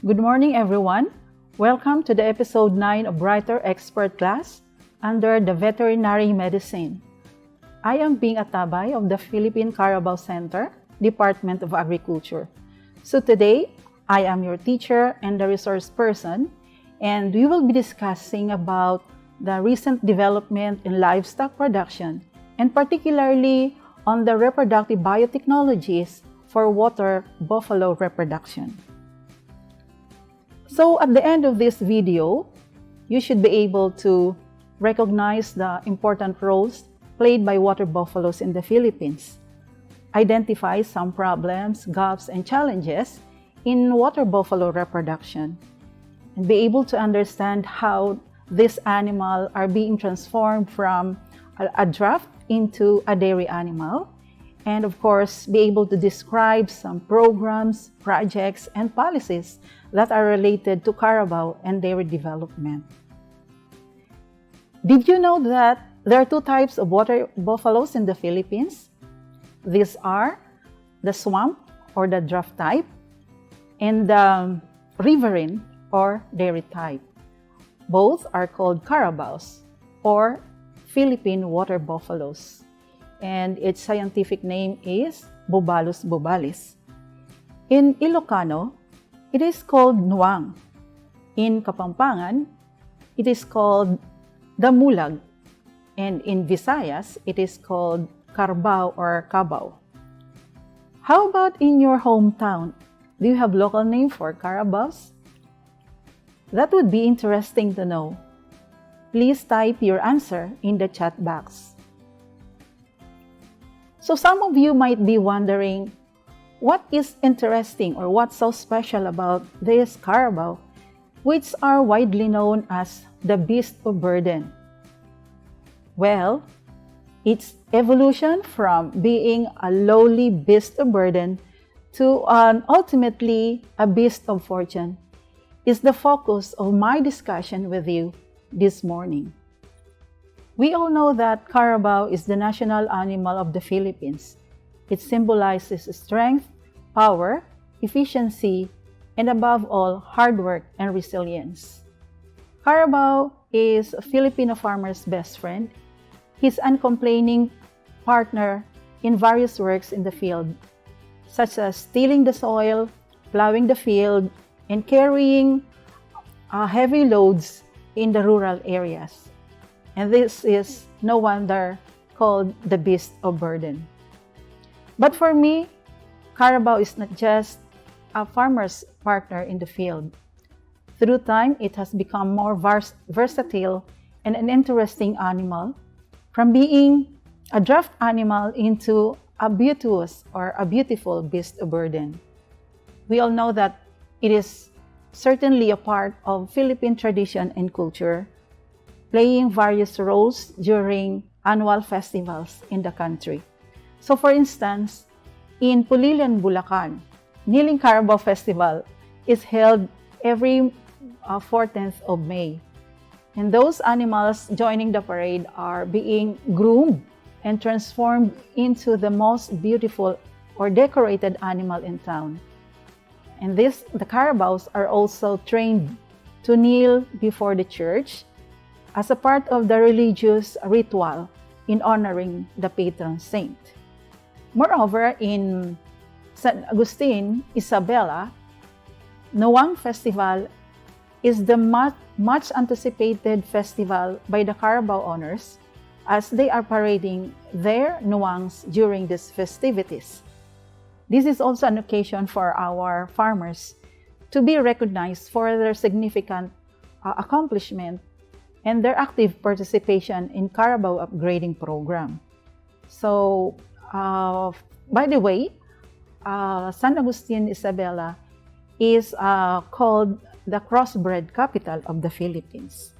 Good morning, everyone. Welcome to the episode 9 of Brighter Expert Class under the Veterinary Medicine. I am Bing Atabay of the Philippine Carabao Center, Department of Agriculture. So today, I am your teacher and the resource person, and we will be discussing about the recent development in livestock production, and particularly on the reproductive biotechnologies for water buffalo reproduction. So at the end of this video, you should be able to recognize the important roles played by water buffaloes in the Philippines, identify some problems, gaps, and challenges in water buffalo reproduction, and be able to understand how these animals are being transformed from a draft into a dairy animal, and of course, be able to describe some programs, projects, and policies that are related to Carabao and dairy development. Did you know that there are two types of water buffaloes in the Philippines? These are the swamp or the draft type and the riverine or dairy type. Both are called Carabaos or Philippine water buffaloes, and its scientific name is Bubalus bubalis. In Ilocano, it is called Nuang. In Kapampangan, it is called Damulag, and in Visayas, it is called Carabao or Cabao. How about in your hometown? Do you have local name for Carabaos? That would be interesting to know. Please type your answer in the chat box. So some of you might be wondering, what is interesting or what's so special about this Carabao, which are widely known as the beast of burden? Well, its evolution from being a lowly beast of burden to ultimately a beast of fortune is the focus of my discussion with you this morning. We all know that Carabao is the national animal of the Philippines. It symbolizes strength, power, efficiency, and above all, hard work and resilience. Carabao is a Filipino farmer's best friend. His uncomplaining partner in various works in the field, such as tilling the soil, plowing the field, and carrying heavy loads in the rural areas. And this is no wonder called the beast of burden. But for me, Carabao is not just a farmer's partner in the field. Through time, it has become more versatile and an interesting animal, from being a draft animal into a beauteous or a beautiful beast of burden. We all know that it is certainly a part of Philippine tradition and culture, playing various roles during annual festivals in the country. So for instance, in Pulilan, Bulacan, Kneeling Carabao Festival is held every 14th of May. And those animals joining the parade are being groomed and transformed into the most beautiful or decorated animal in town. And the Carabaos are also trained to kneel before the church as a part of the religious ritual in honoring the patron saint. Moreover, in San Agustin, Isabela, Nuang Festival is the much anticipated festival by the Carabao owners as they are parading their Nuangs during these festivities. This is also an occasion for our farmers to be recognized for their significant accomplishment and their active participation in Carabao upgrading program. So, by the way, San Agustin, Isabela is called the crossbred capital of the Philippines.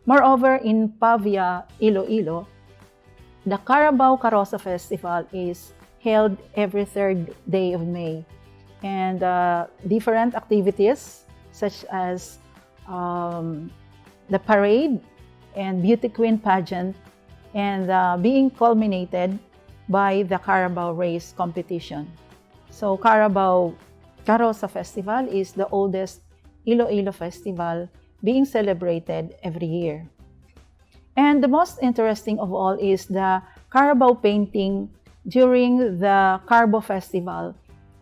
Moreover, in Pavia, Iloilo, the Carabao Carosa Festival is held every third day of May, and different activities such as the parade and beauty queen pageant, and being culminated by the Carabao race competition. So Carabao Carosa Festival is the oldest Iloilo Festival being celebrated every year. And the most interesting of all is the Carabao painting during the Carbo Festival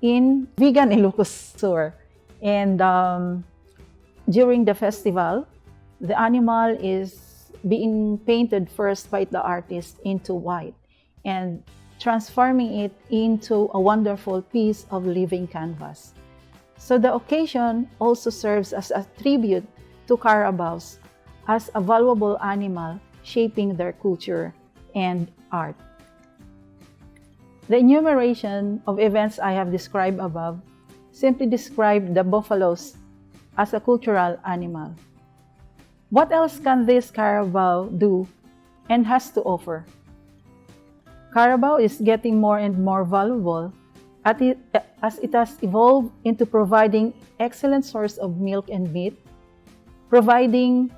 in Vigan, Ilocos Sur. And during the festival, the animal is being painted first by the artist into white and transforming it into a wonderful piece of living canvas. So the occasion also serves as a tribute to Carabaos as a valuable animal shaping their culture and art. The enumeration of events I have described above simply describe the buffaloes as a cultural animal. What else can this Carabao do and has to offer? Carabao is getting more and more valuable as it has evolved into providing excellent source of milk and meat, providing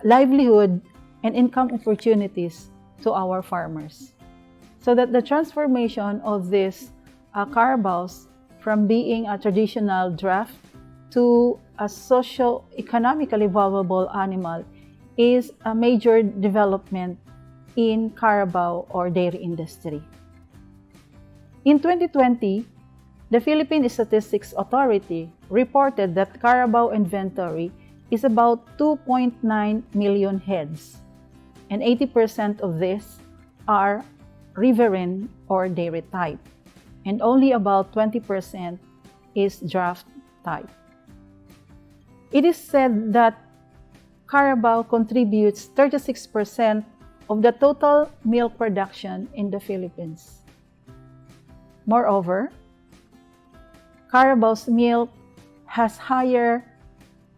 livelihood and income opportunities to our farmers. So that the transformation of these Carabaos from being a traditional draft to a socio-economically valuable animal is a major development in Carabao or dairy industry. In 2020, the Philippine Statistics Authority reported that Carabao inventory is about 2.9 million heads, and 80% of this are riverine or dairy type, and only about 20% is draft type. It is said that Carabao contributes 36% of the total milk production in the Philippines. Moreover, Carabao's milk has higher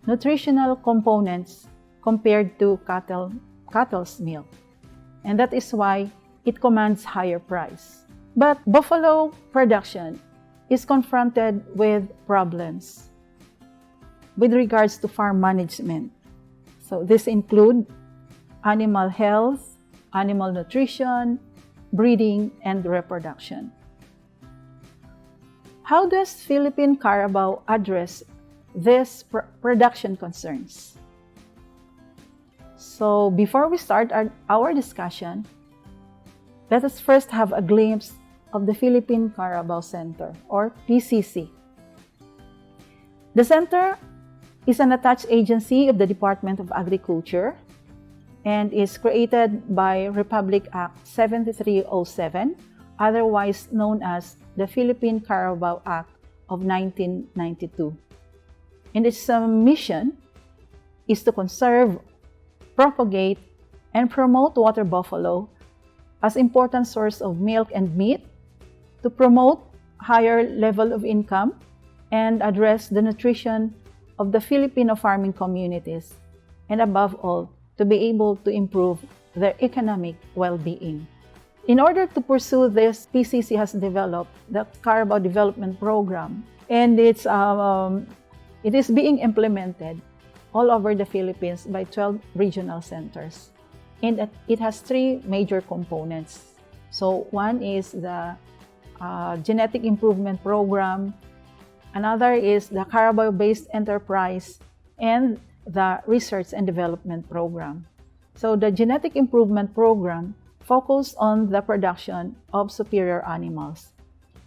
nutritional components compared to cattle's milk, and that is why it commands higher price. But buffalo production is confronted with problems with regards to farm management. So this include animal health, animal nutrition, breeding, and reproduction. How does Philippine Carabao address these production concerns? So before we start our discussion, let us first have a glimpse of the Philippine Carabao Center, or PCC. The center is an attached agency of the Department of Agriculture and is created by Republic Act 7307, otherwise known as the Philippine Carabao Act of 1992. And its mission is to conserve, propagate, and promote water buffalo as important source of milk and meat, to promote higher level of income, and address the nutrition of the Filipino farming communities, and above all, to be able to improve their economic well-being. In order to pursue this, PCC has developed the Carabao Development Program, and it is being implemented all over the Philippines by 12 regional centers. And it has three major components. So one is the Genetic Improvement Program, another is the Carabao-based enterprise, and the Research and Development Program. So the Genetic Improvement Program focused on the production of superior animals.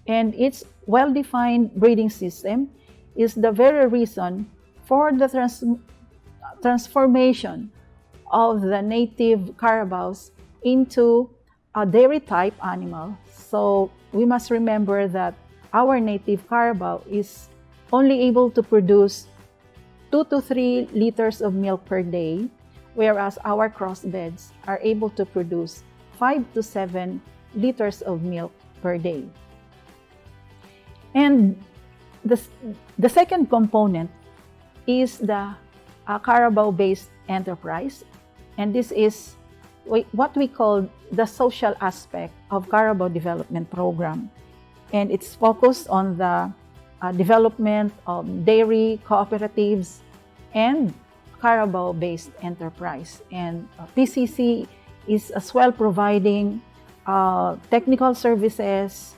And its well-defined breeding system is the very reason for the transformation of the native Carabaos into a dairy-type animal. So we must remember that our native Carabao is only able to produce 2 to 3 liters of milk per day, whereas our crossbeds are able to produce 5 to 7 liters of milk per day. And the second component is the Carabao-based enterprise, and this is what we call the social aspect of Carabao Development Program, and it's focused on the development of dairy cooperatives and Carabao-based enterprise. And PCC is as well providing technical services,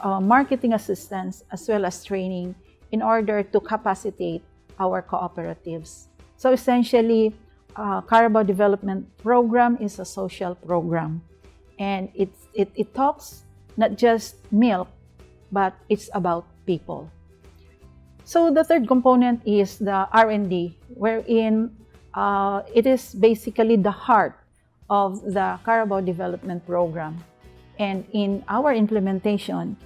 marketing assistance, as well as training in order to capacitate our cooperatives. So essentially, Carabao Development Program is a social program, and it talks not just milk, but it's about people. So the third component is the R&D, wherein it is basically the heart of the Carabao Development Program. And in our implementation,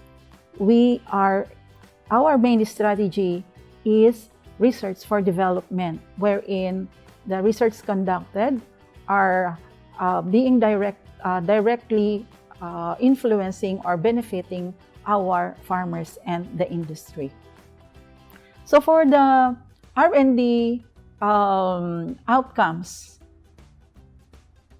our main strategy is research for development, wherein the research conducted are being directly influencing or benefiting our farmers and the industry. So for the R&D outcomes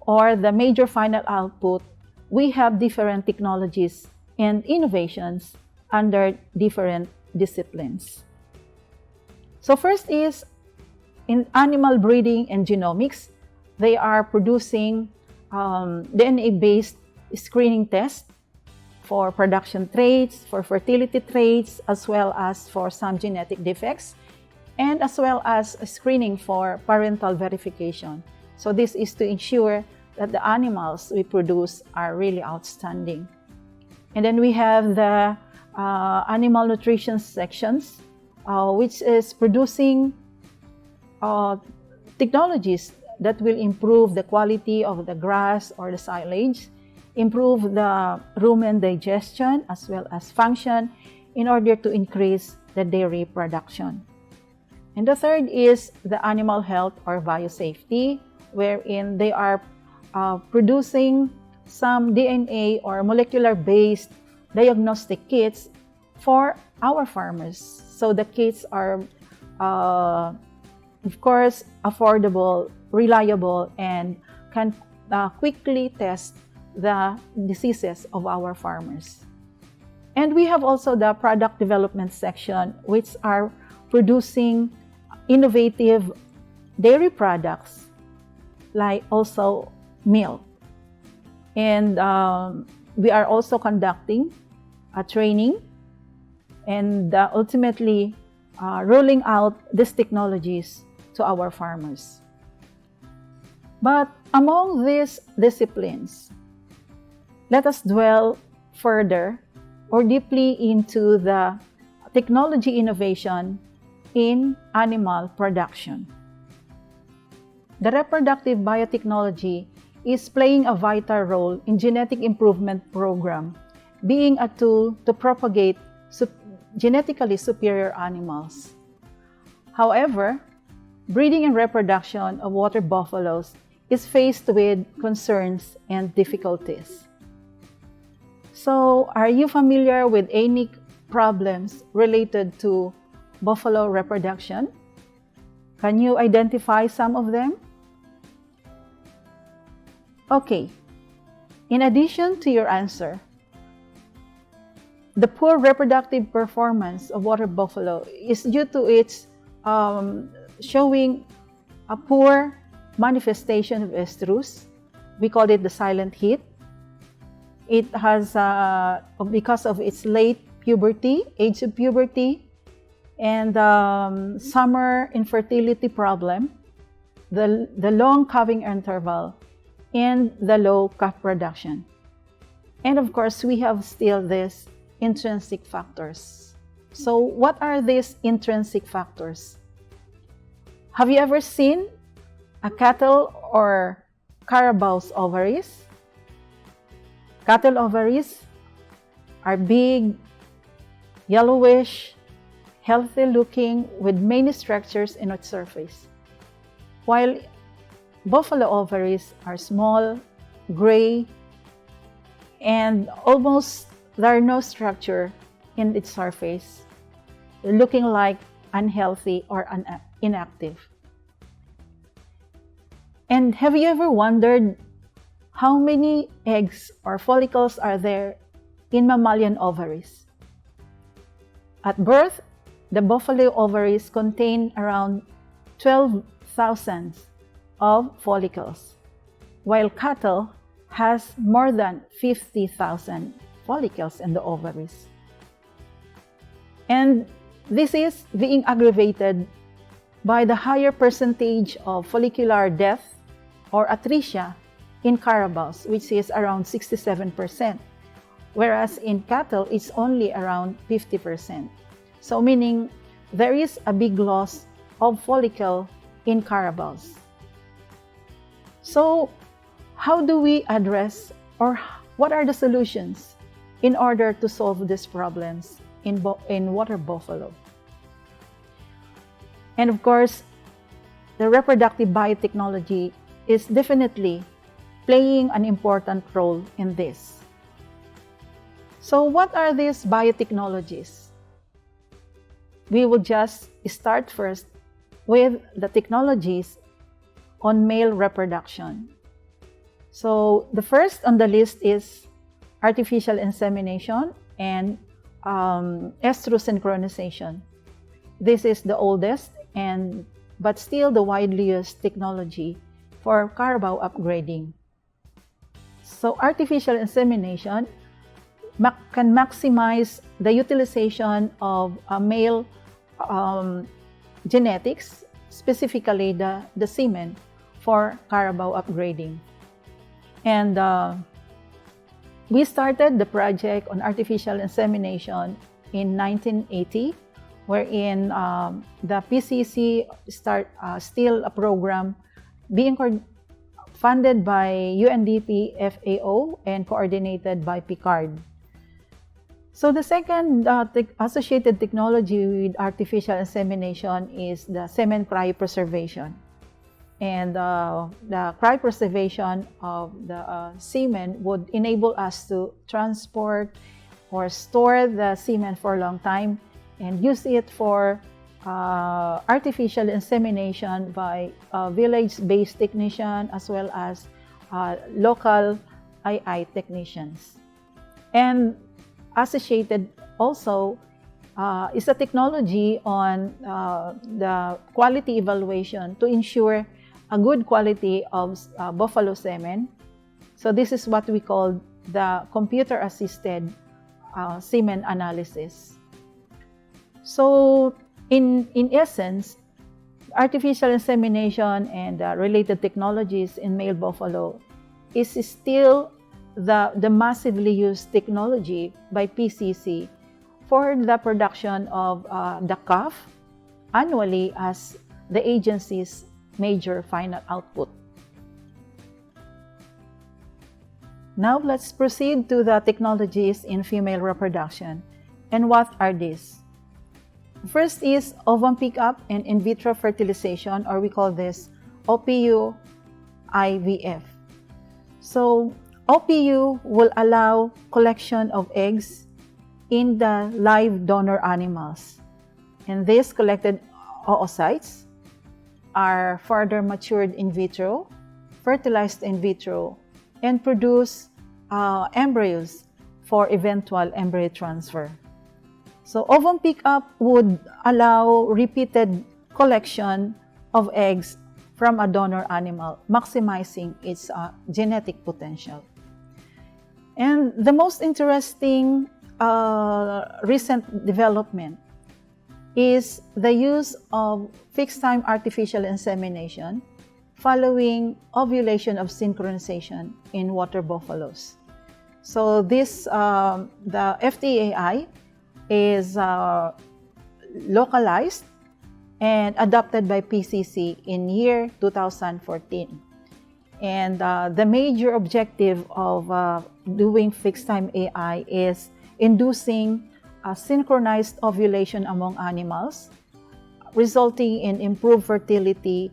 or the major final output, we have different technologies and innovations under different disciplines. So first is in animal breeding and genomics. They are producing DNA-based screening tests for production traits, for fertility traits, as well as for some genetic defects, and as well as screening for parental verification. So this is to ensure that the animals we produce are really outstanding. And then we have the animal nutrition sections, which is producing technologies that will improve the quality of the grass or the silage, improve the rumen digestion as well as function in order to increase the dairy production. And the third is the animal health or biosafety, wherein they are producing some DNA or molecular-based diagnostic kits for our farmers. So the kits are, of course, affordable, reliable, and can quickly test the diseases of our farmers. And we have also the product development section, which are producing innovative dairy products, like also milk. And we are also conducting a training and ultimately rolling out these technologies to our farmers. But among these disciplines, let us dwell further or deeply into the technology innovation in animal production. The reproductive biotechnology is playing a vital role in genetic improvement program, being a tool to propagate genetically superior animals. However, breeding and reproduction of water buffaloes is faced with concerns and difficulties. So, are you familiar with any problems related to buffalo reproduction? Can you identify some of them? Okay. In addition to your answer, the poor reproductive performance of water buffalo is due to its showing a poor manifestation of estrus. We call it the silent heat. It has, because of its late puberty, age of puberty, and summer infertility problem, the long calving interval, and the low calf production. And of course, we have still these intrinsic factors. So what are these intrinsic factors? Have you ever seen a cattle or carabao's ovaries? Cattle ovaries are big, yellowish, healthy looking with many structures in its surface, while buffalo ovaries are small, gray, and almost there are no structure in its surface, looking like unhealthy or inactive. And have you ever wondered how many eggs or follicles are there in mammalian ovaries? At birth, the buffalo ovaries contain around 12,000 of follicles, while cattle has more than 50,000 follicles in the ovaries. And this is being aggravated by the higher percentage of follicular death or atresia in carabaos, which is around 67%, whereas in cattle, it's only around 50%. So meaning there is a big loss of follicle in carabaos. So how do we address, or what are the solutions in order to solve these problems in water buffalo? And of course, the reproductive biotechnology is definitely playing an important role in this. So what are these biotechnologies? We will just start first with the technologies on male reproduction. So the first on the list is artificial insemination and estrosynchronization. This is the oldest but still the widely used technology for carabao upgrading. So artificial insemination can maximize the utilization of male genetics, specifically the semen, for carabao upgrading. And we started the project on artificial insemination in 1980, wherein the PCC still a program being funded by UNDP FAO and coordinated by PICARD. So the second associated technology with artificial insemination is the semen cryopreservation. And the cryopreservation of the semen would enable us to transport or store the semen for a long time and use it for artificial insemination by village-based technician as well as local II technicians. And associated also is a technology on the quality evaluation to ensure a good quality of buffalo semen. So this is what we call the computer-assisted semen analysis. So in essence, artificial insemination and related technologies in male buffalo is still the massively used technology by PCC for the production of the calf annually as the agency's major final output. Now let's proceed to the technologies in female reproduction. And what are these? First is ovum pickup and in vitro fertilization, or we call this OPU IVF. So OPU will allow collection of eggs in the live donor animals. And these collected oocytes are further matured in vitro, fertilized in vitro, and produce embryos for eventual embryo transfer. So ovum pickup would allow repeated collection of eggs from a donor animal, maximizing its genetic potential. And the most interesting recent development is the use of fixed-time artificial insemination following ovulation of synchronization in water buffaloes. So this, the FTAI is localized and adopted by PCC in year 2014. And the major objective of doing fixed-time AI is inducing synchronized ovulation among animals, resulting in improved fertility,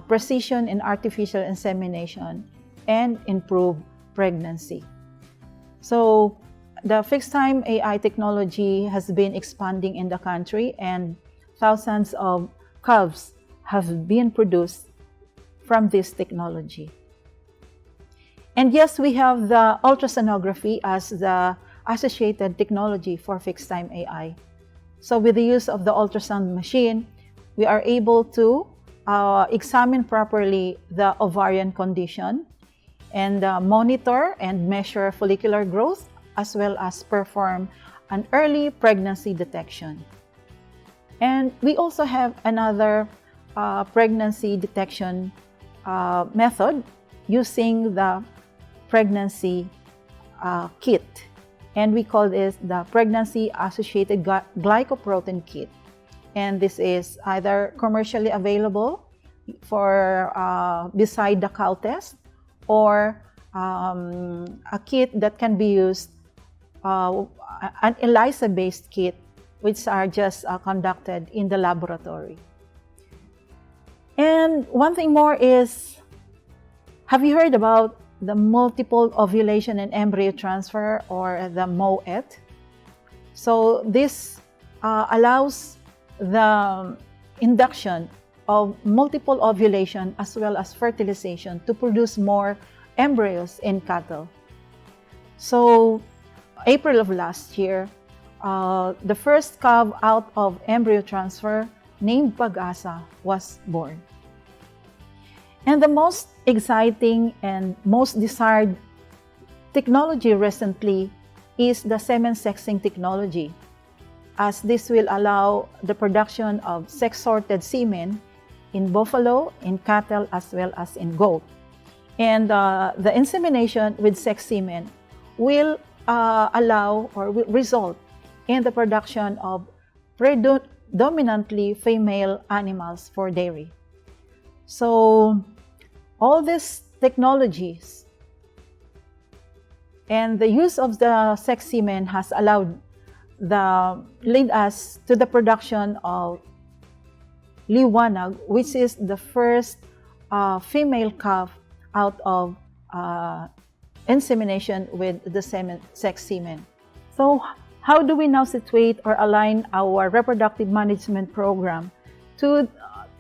precision in artificial insemination, and improved pregnancy. So the fixed-time AI technology has been expanding in the country, and thousands of calves have been produced from this technology. And yes, we have the ultrasonography as the associated technology for fixed-time AI. So with the use of the ultrasound machine, we are able to examine properly the ovarian condition and monitor and measure follicular growth, as well as perform an early pregnancy detection. And we also have another pregnancy detection method using the pregnancy kit. And we call this the pregnancy associated glycoprotein kit. And this is either commercially available for beside the cow test, or a kit that can be used, an ELISA-based kit, which are just conducted in the laboratory. And one thing more is, have you heard about the multiple ovulation and embryo transfer, or the MOET? So this allows the induction of multiple ovulation as well as fertilization to produce more embryos in cattle. So April of last year, the first calf out of embryo transfer named Pag-asa was born. And the most exciting and most desired technology recently is the semen sexing technology, as this will allow the production of sex-sorted semen in buffalo, in cattle, as well as in goat. And the insemination with sex semen will allow or will result in the production of predominantly female animals for dairy. So all these technologies and the use of the sex semen has lead us to the production of liwanag, which is the first female calf out of insemination with the sex semen. So how do we now situate or align our reproductive management program to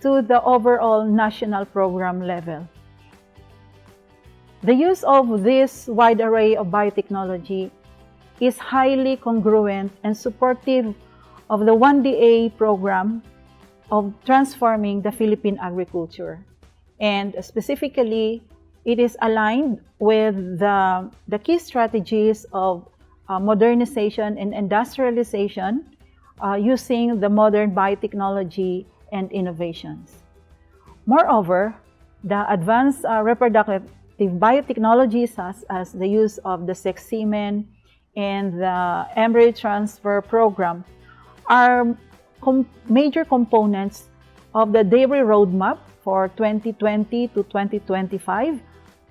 the overall national program level? The use of this wide array of biotechnology is highly congruent and supportive of the 1DA program of transforming the Philippine agriculture. And specifically, it is aligned with the key strategies of modernization and industrialization using the modern biotechnology and innovations. Moreover, the advanced reproductive biotechnologies, such as the use of the sex semen and the embryo transfer program, are major components of the dairy roadmap for 2020 to 2025,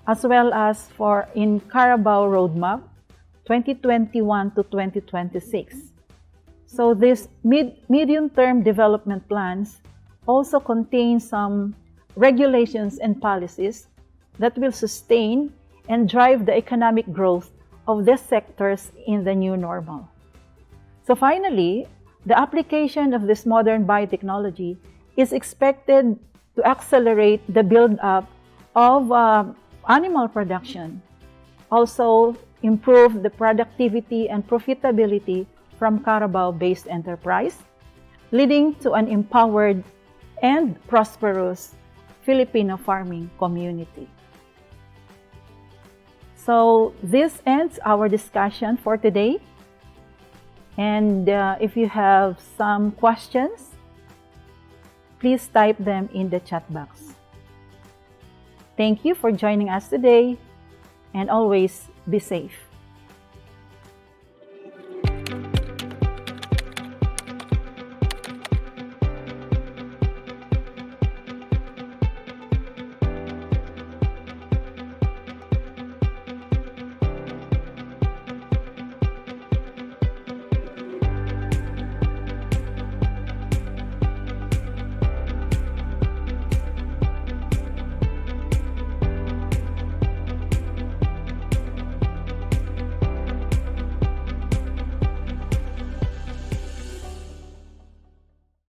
as well as for in Carabao roadmap 2021 to 2026. So these medium-term development plans also contain some regulations and policies that will sustain and drive the economic growth of these sectors in the new normal. So finally, the application of this modern biotechnology is expected to accelerate the build-up of animal production, also improve the productivity and profitability from Carabao-based enterprise, leading to an empowered and prosperous Filipino farming community. So this ends our discussion for today. And if you have some questions, please type them in the chat box. Thank you for joining us today, and always be safe.